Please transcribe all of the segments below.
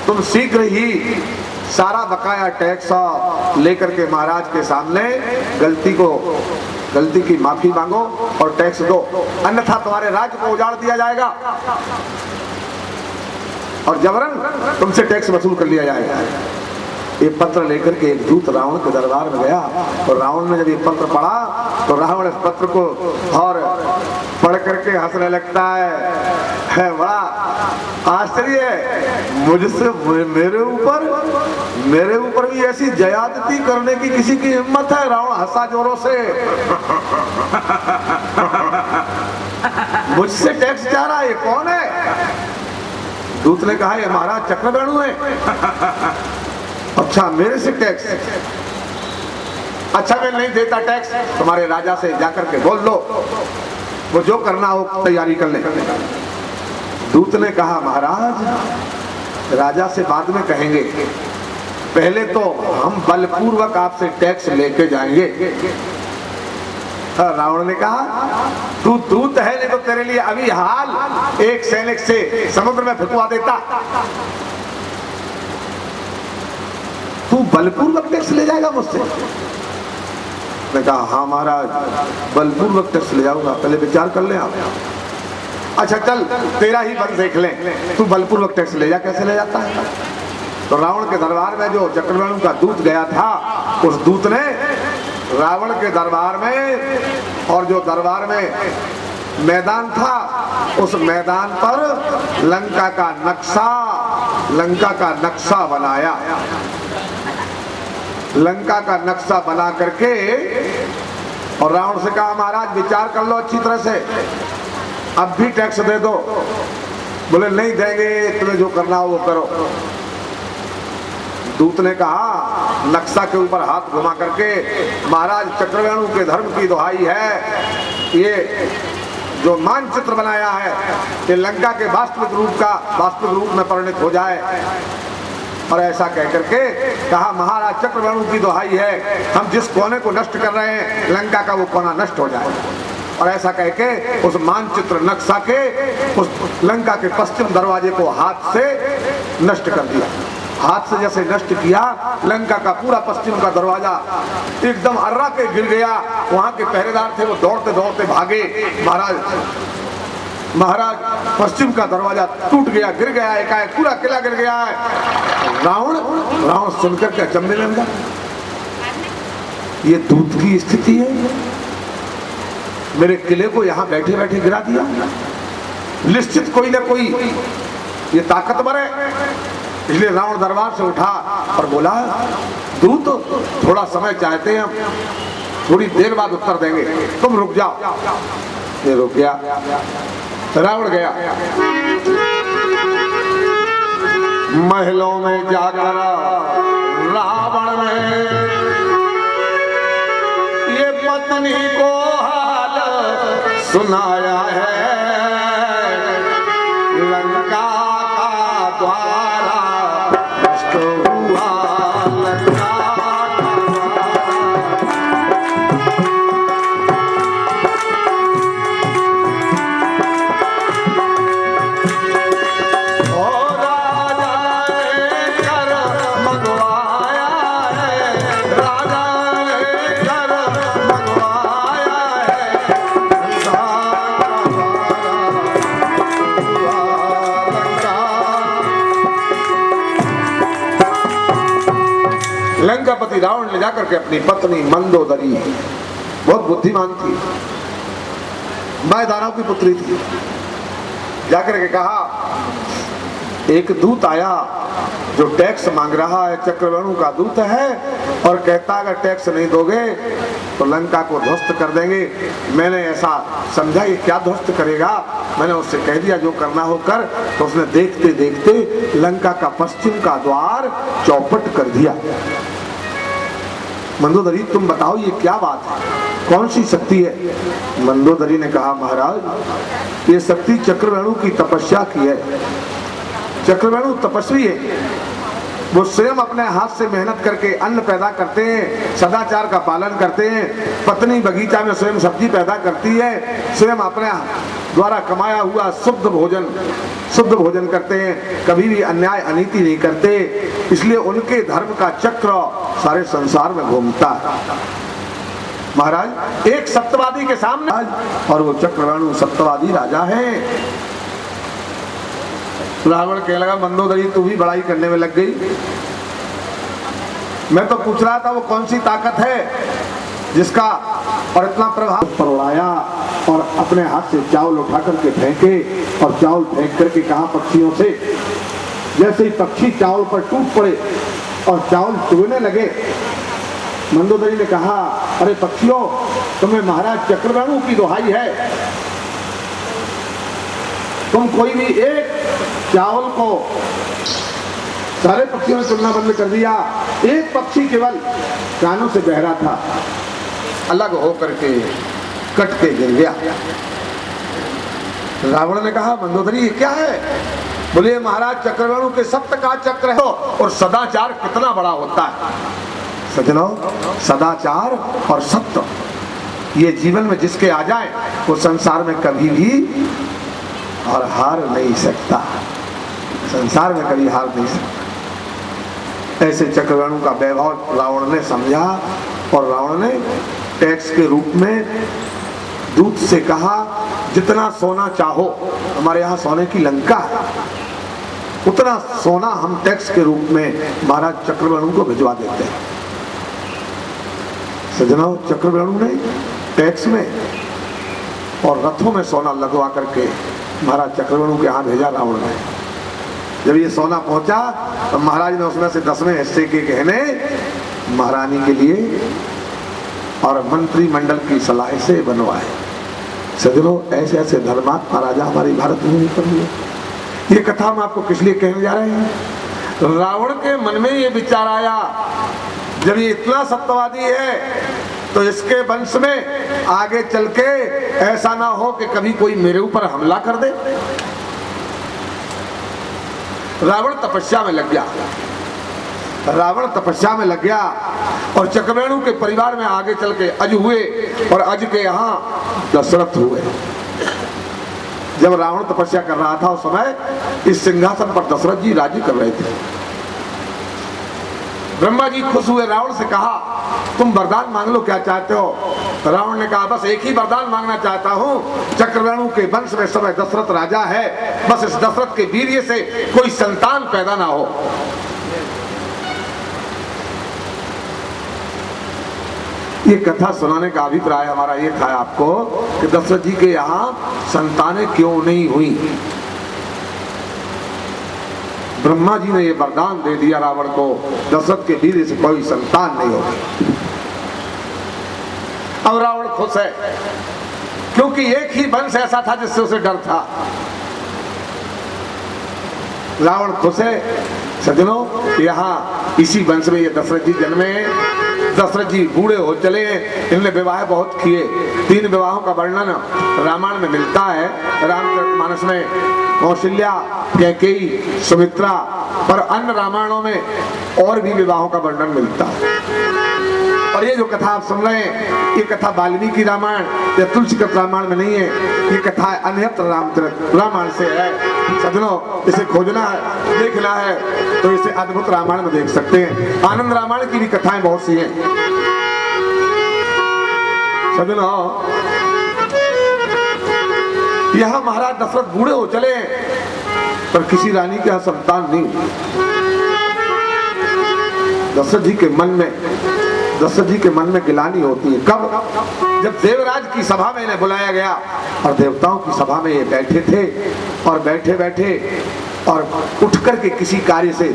तुम शीघ्र ही सारा बकाया टैक्स लेकर के महाराज के सामने गलती की माफी मांगो और टैक्स दो, अन्यथा तुम्हारे राज्य को उजाड़ दिया जाएगा और जबरन तुमसे टैक्स वसूल कर लिया जाएगा। ये पत्र लेकर के एक दूत रावण के दरबार में गया और रावण ने जब ये पत्र पढ़ा तो रावण इस पत्र को और पढ़ करके हंसने लगता है बड़ा आश्चर्य है, मुझसे मेरे ऊपर भी ऐसी ज्यादती करने की किसी की हिम्मत है। रावण हंसा जोरों से मुझसे टैक्स चाह रहा है, ये कौन है? दूत ने कहा ये महाराज चक्रवेणु है। अच्छा मेरे से टैक्स? अच्छा मैं नहीं देता टैक्स, तुम्हारे राजा से जाकर के बोल लो, वो जो करना हो तैयारी कर ले। दूत ने कहा महाराज राजा से बाद में कहेंगे, पहले तो हम बलपूर्वक आपसे टैक्स लेके जाएंगे। रावण ने कहा तू दूत है, नहीं तो तेरे लिए अभी हाल एक सैनिक से समुद्र में फेंकवा देता। तू बलपूर्वक टैक्स ले जाएगा मुझसे? मैं कहा हाँ महाराज बलपूर्वक टैक्स ले जाऊंगा, पहले विचार कर ले आप। अच्छा चल तेरा ही बल देख ले, तू बलपूर्वक टैक्स ले जा, कैसे ले जाता है? तो रावण के दरबार में जो चक्रवेणु का दूत गया था, उस दूत ने रावण के दरबार में, और जो दरबार में मैदान था उस मैदान पर लंका का नक्शा बनाया। लंका का नक्शा बना करके और रावण से कहा महाराज विचार कर लो अच्छी तरह से, अब भी टैक्स दे दो। बोले नहीं देंगे, तुम्हें जो करना हो वो करो। दूत ने कहा नक्शा के ऊपर हाथ घुमा करके, महाराज चक्रवेणु के धर्म की दुहाई है, ये जो मानचित्र बनाया है ये लंका के वास्तविक रूप में परिणत हो जाए। और ऐसा कह करके कहा महाराज चक्रवेणु की दुहाई है, हम जिस कोने को नष्ट कर रहे हैं लंका का वो कोना नष्ट हो जाए। और ऐसा कह के उस मानचित्र नक्शा के उस लंका के पश्चिम दरवाजे को हाथ से नष्ट कर दिया। हाथ से जैसे नष्ट किया, लंका का पूरा पश्चिम का दरवाजा एकदम अर्रा के गिर गया। वहां के पहरेदार थे वो दौड़ते दौड़ते भागे। महाराज पश्चिम का दरवाजा टूट गया, गिर गया, एकाएक पूरा किला गिर गया है। रावण सुनकर के अचंभे में लगा, ये दूत की स्थिति है, मेरे किले को यहाँ बैठे बैठे गिरा दिया। निश्चित कोई ना कोई ये ताकतवर है। इसलिए रावण दरबार से उठा और बोला दूत थोड़ा समय चाहते हैं, हम थोड़ी देर बाद उत्तर देंगे, तुम रुक जाओ। ये रुक गया, रावण गया। महलों में जाकर रावण ने ये पत्नी को हाल सुनाया है। लंका का द्वारा नष्ट हुआ, लंका लंकापति रावण ले जाकर के अपनी पत्नी मंदोदरी, बहुत बुद्धिमान थी, मैं दानव की पुत्री थी, जाकर के कहा एक दूत आया जो टैक्स मांग रहा है, चक्रवेणु का दूत है, और कहता अगर टैक्स नहीं दोगे तो लंका को ध्वस्त कर देंगे। मैंने ऐसा समझा ये क्या ध्वस्त करेगा, मैंने उससे कह दिया जो करना हो कर। तो उसने देखते देखते लंका का पश्चिम का द्वार चौपट कर दिया। मंदोदरी तुम बताओ ये क्या बात है, कौन सी शक्ति है? मंदोदरी ने कहा महाराज ये शक्ति चक्रवेणु की तपस्या की है। चक्रवेणु तपस्वी है, वो स्वयं अपने हाथ से मेहनत करके अन्न पैदा करते हैं, सदाचार का पालन करते हैं, पत्नी बगीचा में स्वयं सब्जी पैदा करती है, स्वयं अपने द्वारा कमाया हुआ शुद्ध भोजन करते हैं, कभी भी अन्याय अनीति नहीं करते, इसलिए उनके धर्म का चक्र सारे संसार में घूमता है। महाराज एक सत्यवादी के सामने, और वो चक्रवर्णु सत्यवादी राजा है। रावण कहने लगा, मंदोदरी तू भी बड़ाई करने में लग गई। मैं तो पूछ रहा था वो कौन सी ताकत है जिसका और इतना प्रभाव पर उड़ाया, और अपने हाथ से चावल उठा करके फेंके, और चावल फेंक करके कहा पक्षियों से, जैसे ही पक्षी चावल पर टूट पड़े और चावल चुगने लगे, मंदोदरी ने कहा, अरे पक्षियों, तुम्हें महाराज चक्रवर्णु की दुहाई है, तुम कोई भी एक चावल को, सारे पक्षियों ने चुनना बंद कर दिया, एक पक्षी केवल कानों से बहरा था, अलग होकर के कट के गिर गया। रावण ने कहा, मंदोदरी ये क्या है? बोले महाराज चक्रवर्णु के सत्य का चक्र है, और सदाचार कितना बड़ा होता है सजनों, सदाचार और सत्य ये जीवन में जिसके आ जाए वो संसार में कभी भी और हार नहीं सकता, संसार में कभी हार नहीं सकता। ऐसे चक्रवर्णु का वैभव रावण ने समझा, और रावण ने टैक्स के रूप में दूत से कहा, जितना सोना चाहो, हमारे यहाँ सोने की लंका है, उतना सोना हम टैक्स के रूप में महाराज चक्रवर्णु को भिजवा देते हैं। सजनों, चक्रवर्णु ने टैक्स में और रथों में सोना लगवा करके महाराज चक्रवर्णु के यहाँ भेजा रावण ने। जब ये सोना पहुंचा तो महाराज ने उसमें से 10वें हिस्से के गहने महारानी के लिए और मंत्रिमंडल की सलाह से बनवाए। सजनों, ऐसे ऐसे धर्मात्मा राजा हमारी भारत भूमि पर हुए। ये कथा हम आपको किस लिए कहने जा रहे हैं? रावण के मन में ये विचार आया, जब ये इतना सत्यवादी है तो इसके वंश में आगे चल के ऐसा ना हो कि कभी कोई मेरे ऊपर हमला कर दे। रावण तपस्या में लग गया, और चक्रवर्णु के परिवार में आगे चल के अज हुए, और अज के यहाँ दशरथ हुए। जब रावण तपस्या कर रहा था उस समय इस सिंहासन पर दशरथ जी राज्य कर रहे थे। ब्रह्मा जी खुश हुए, रावण से कहा, तुम वरदान मांग लो, क्या चाहते हो? रावण ने कहा, बस एक ही वरदान मांगना चाहता हूँ, चक्रवर्णु के वंश में समय दशरथ राजा है, बस इस दशरथ के वीर्य से कोई संतान पैदा ना हो। ये कथा सुनाने का अभिप्राय हमारा ये था आपको कि दशरथ जी के यहाँ संतानें क्यों नहीं हुई। ब्रह्मा जी ने ये वरदान दे दिया रावण को, दशरथ के वीर्य से कोई संतान नहीं होगी। अब रावण खुश है, क्योंकि एक ही वंश ऐसा था जिससे उसे डर था। रावण खुश है। सज्जनों, यहाँ इसी वंश में ये दशरथ जी जन्मे। दशरथ जी बूढ़े हो चले, इनने विवाह बहुत किए। 3 विवाहों का वर्णन रामायण में मिलता है, रामचरितमानस में कौशल्या, कैकेयी, सुमित्रा, पर अन्य रामायणों में और भी विवाहों का वर्णन मिलता है। और ये जो कथा आप सुन रहे हैं, ये कथा वाल्मीकि रामायण या तुलसीकृत रामायण में नहीं है, ये कथा अन्यत्र रामायण से है। सज्जनों, इसे खोजना है, देखना है तो इसे अद्भुत रामायण में देख सकते हैं। आनंद रामायण की भी कथाएं बहुत सी हैं। सज्जनों, यहाँ महाराज दशरथ बूढ़े हो चले, पर किसी रानी के यहाँ संतान नहीं। दशरथ जी के मन में गिलानी होती है। कब? जब देवराज की सभा में इन्हें बुलाया गया और देवताओं की सभा में ये बैठे थे, और बैठे बैठे और उठ करके किसी कार्य से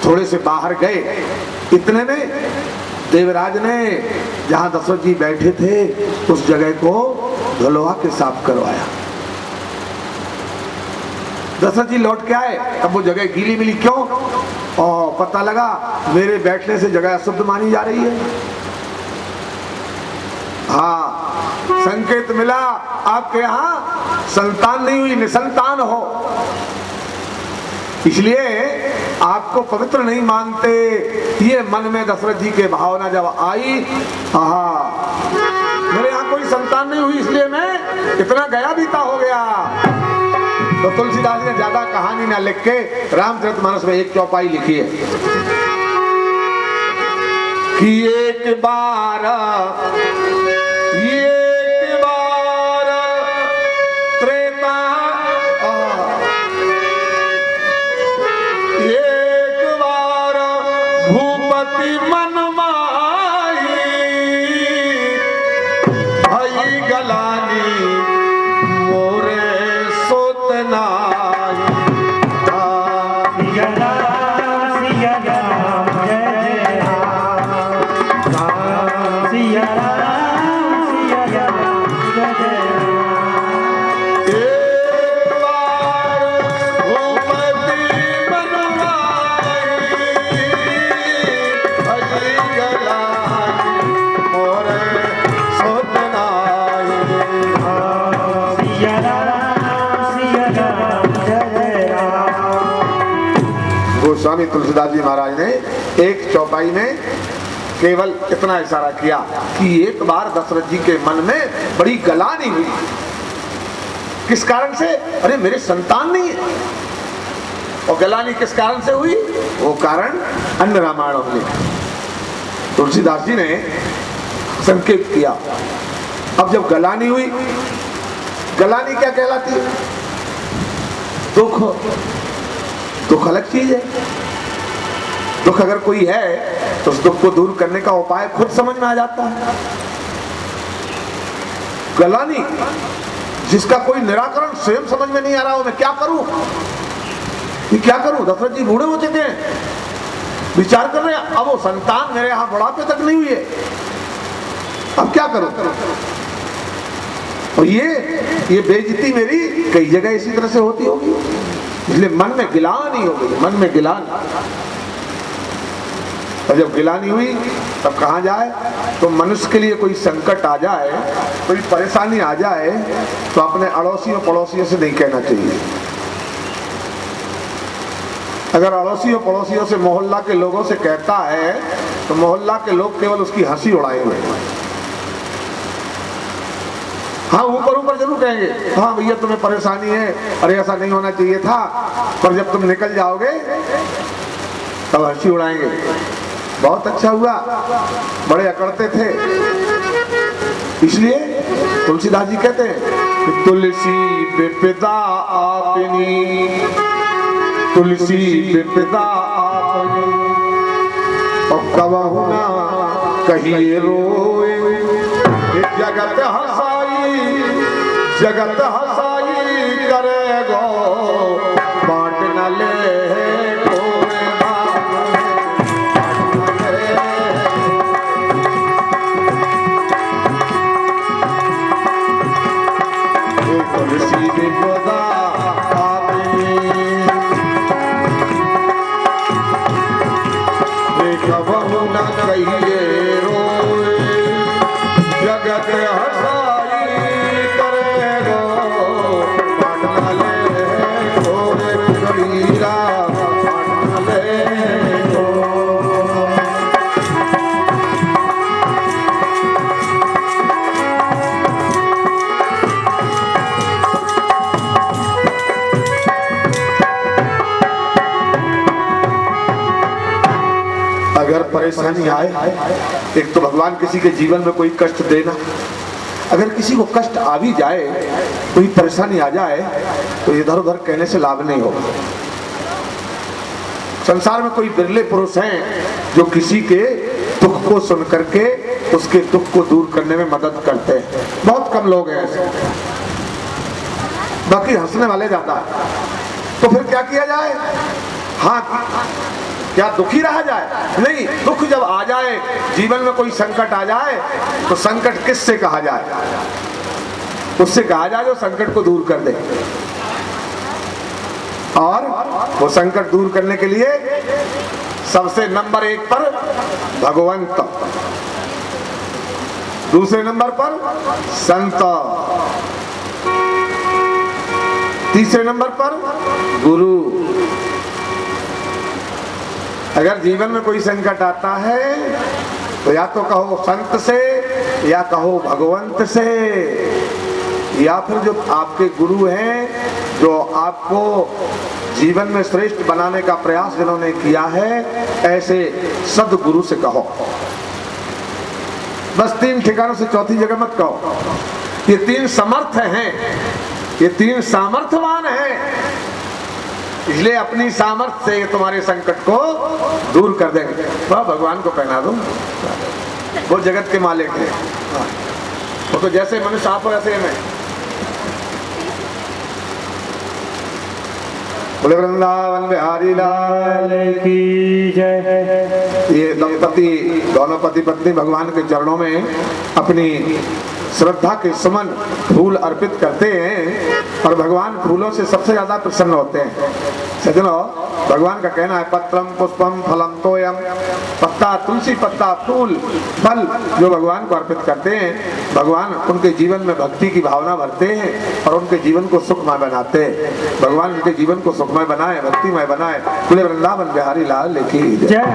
थोड़े से बाहर गए। इतने में देवराज ने जहां दशरथ जी बैठे थे उस जगह को धुलवा के साफ करवाया। दशरथ जी लौट के आए, अब वो जगह गीली मिली। क्यों? और पता लगा मेरे बैठने से जगह अशुद्ध मानी जा रही है। हाँ, संकेत मिला आपके यहाँ संतान नहीं हुई, निसंतान हो, इसलिए आपको पवित्र नहीं मानते। ये मन में दशरथ जी के भावना जब आई, मेरे यहाँ कोई संतान संतान नहीं हुई इसलिए मैं इतना गया बीता हो गया। तो तुलसीदास ने ज्यादा कहानी ना लिख के रामचरितमानस में एक चौपाई लिखी है कि एक बार त्रेता, एक बार भूपति मन माही, भई गलानी मोरे सोतना। गोस्वामी तुलसीदास जी महाराज ने एक चौपाई में केवल इतना इशारा किया कि एक बार दशरथ जी के मन में बड़ी गलानी हुई। किस कारण से? अरे मेरे संतान नहीं है। और गलानी किस कारण से हुई? वो कारण अन्य रामायण में तुलसीदास जी ने संकेत किया। अब जब गलानी हुई, गलानी क्या कहलाती है? दुख। दुख अलग चीज है। दुख अगर कोई है तो उस दुख को दूर करने का उपाय खुद समझ में आ जाता है। गलानी जिसका कोई निराकरण स्वयं समझ में नहीं आ रहा हो, मैं क्या करूं, ये क्या करूं? दशरथ जी बूढ़े हो चुके हैं, विचार कर रहे हैं, अब वो संतान मेरे यहां बुढ़ापे तक नहीं हुई है, अब क्या करूं? और ये बेइज्जती मेरी कई जगह इसी तरह से होती होगी, इसलिए मन में गिलानी हो गई, मन में गिलानी। और जब गिलानी हुई तब कहाँ जाए? तो मनुष्य के लिए कोई संकट आ जाए, कोई परेशानी आ जाए तो अपने अड़ोसियों पड़ोसियों से नहीं कहना चाहिए। अगर अड़ोसियों पड़ोसियों से, मोहल्ला के लोगों से कहता है तो मोहल्ला के लोग केवल उसकी हंसी उड़ाएंगे। हाँ, ऊपर ऊपर जरूर कहेंगे, हाँ भैया तुम्हें परेशानी है, अरे ऐसा नहीं होना चाहिए था, पर जब तुम निकल जाओगे तब हंसी उड़ाएंगे। बहुत अच्छा हुआ, बड़े अकड़ते थे। इसलिए तुलसीदास जी कहते हैं कि तुलसी विपदा आपनी, तुलसी विपदा आपनी, और कबहु ना कहिए रोए, जगत हसाई, जगत हसाई करेगो, बांट न ले तुलसी विपदा आपनी, कबहु न कहिए रोए, जगत हसाई करेगो, बांट न ले गोरे कबीरा, बांट न ले गो। अगर परेशानी आए, एक तो भगवान किसी के जीवन में कोई कष्ट देना, अगर किसी को कष्ट आ भी जाए, कोई परेशानी आ जाए, तो इधर उधर कहने से लाभ नहीं होगा। संसार में कोई बिरले पुरुष हैं जो किसी के दुख को सुन करके उसके दुख को दूर करने में मदद करते हैं, बहुत कम लोग हैं ऐसे, बाकी हंसने वाले ज्यादा। तो फिर क्या किया जाए? हाँ, क्या दुखी रहा जाए? नहीं, दुख जब आ जाए, जीवन में कोई संकट आ जाए, तो संकट किससे कहा जाए? उससे कहा जाए जो संकट को दूर कर दे। और वो संकट दूर करने के लिए सबसे नंबर 1 पर भगवंत, दूसरे नंबर पर संत, तीसरे नंबर पर गुरु। अगर जीवन में कोई संकट आता है तो या तो कहो संत से, या कहो भगवंत से, या फिर जो आपके गुरु हैं, जो आपको जीवन में श्रेष्ठ बनाने का प्रयास जिन्होंने किया है, ऐसे सदगुरु से कहो। बस 3 ठिकानों से चौथी जगह मत कहो। ये 3 समर्थ हैं, ये 3 सामर्थ्यवान हैं, इसलिए अपनी सामर्थ्य से ये तुम्हारे संकट को दूर कर देंगे। वह भगवान को पहना दो, वो जगत के मालिक हैं, वो तो जैसे मनुष्य आप हो ऐसे में। बोले वृंदावन बिहारी लाल की जय। ये दंपति, दोनों पति पत्नी भगवान के चरणों में अपनी श्रद्धा के सुमन फूल अर्पित करते हैं, और भगवान फूलों से सबसे ज्यादा प्रसन्न होते हैं। सज्जनों, भगवान का कहना है पत्रम पुष्पम फलम तोयम, पत्ता तुलसी, पत्ता फूल, फल जो भगवान को अर्पित करते हैं, भगवान उनके जीवन में भक्ति की भावना भरते हैं और उनके जीवन को सुखमय बनाते हैं। भगवान उनके जीवन को सुखमय बनाए, भक्तिमय बनाए। बोले वृंदावन बिहारी लाल की जय।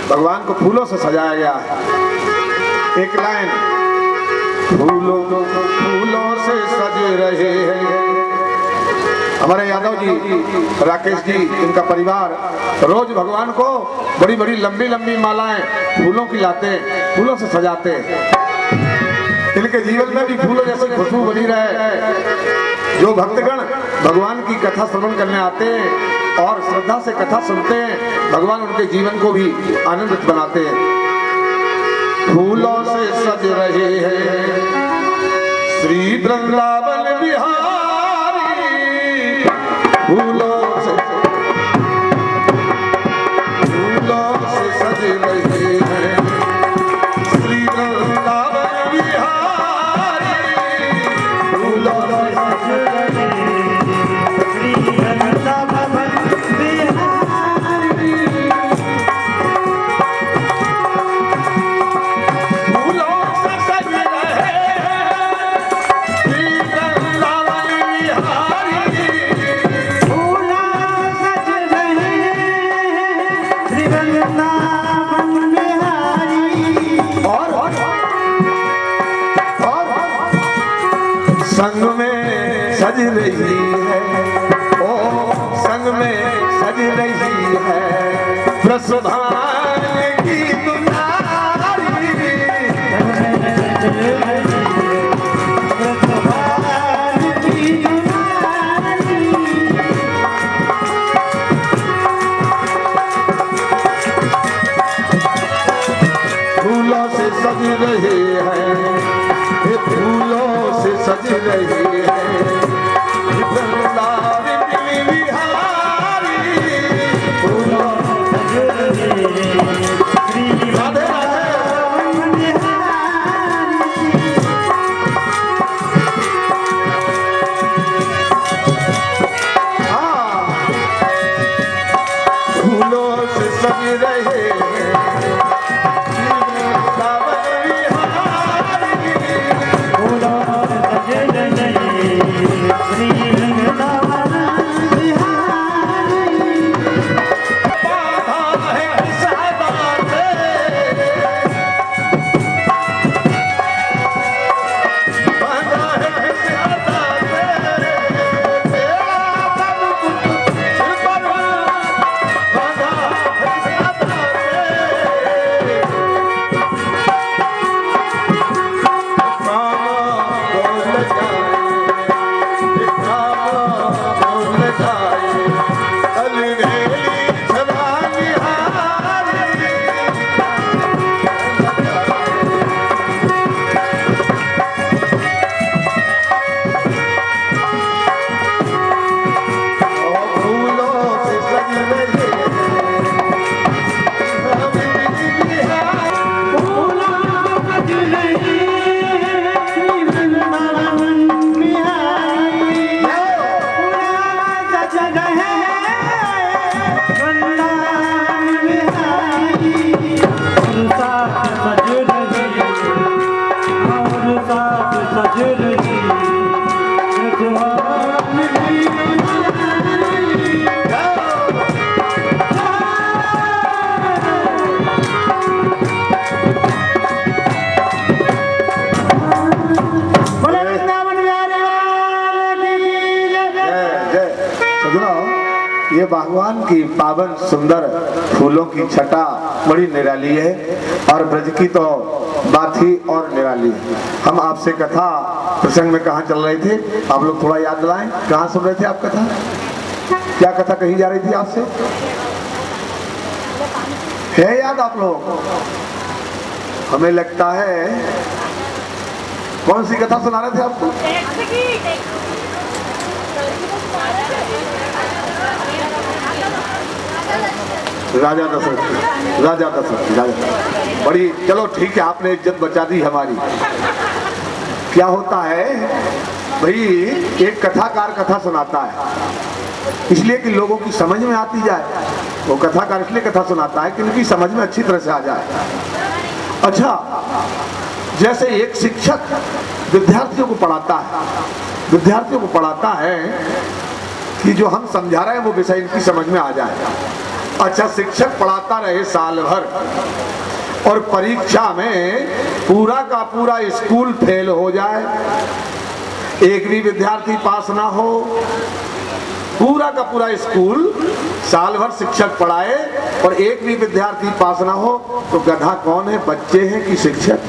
भगवान को फूलों से सजाया गया है। एक लाइन, फूलों फूलों से सज रहे हैं। हमारे यादव जी, राकेश जी, इनका परिवार रोज भगवान को बड़ी बड़ी लंबी लंबी मालाएं फूलों की लाते हैं, फूलों से सजाते हैं। इनके जीवन में भी फूलों जैसी खुशबू बनी रहे। जो भक्तगण भगवान की कथा श्रवण करने आते हैं और श्रद्धा से कथा सुनते हैं, भगवान उनके जीवन को भी आनंदित बनाते हैं। फूलों से सज रहे हैं श्री वृंदावन बिहारी, फूलों से सज रहे हैं श्री वृंदावन बिहारी, फूलों से सज रहे हैं श्री वृंदावन बिहारी। संग में सज रही है, ओ संग में सज रही है ब्रजभान की दुलारी, ब्रजभान की दुलारी। फूलों से सज रहे हैं, फूलों से सज रही है वृंदावन बिहारी, फूलों से सज रही है। ये भगवान की पावन सुंदर फूलों की छटा बड़ी निराली है और ब्रज की तो बात ही और निराली है। हम आपसे कथा प्रसंग में कहाँ चल रहे थे, आप लोग थोड़ा याद दिलाएं, कहाँ सुन रहे थे आप कथा? क्या कथा कही जा रही थी आपसे? है याद आप लोग? हमें लगता है कौन सी कथा सुना रहे थे आपको? राजा दशरथ। बड़ी, चलो ठीक है, आपने इज्जत बचा दी हमारी। क्या होता है भाई, एक कथाकार कथा सुनाता है इसलिए कि लोगों की समझ में आती जाए। वो कथाकार इसलिए कथा सुनाता है कि उनकी समझ में अच्छी तरह से आ जाए। अच्छा, जैसे एक शिक्षक विद्यार्थियों को पढ़ाता है कि जो हम समझा रहे हैं वो विषय इनकी समझ में आ जाए। अच्छा, शिक्षक पढ़ाता रहे साल भर और परीक्षा में पूरा का पूरा स्कूल फेल हो जाए, एक भी विद्यार्थी पास ना हो, पूरा का पूरा स्कूल साल भर शिक्षक पढ़ाए और एक भी विद्यार्थी पास ना हो, तो गधा कौन है, बच्चे हैं कि शिक्षक?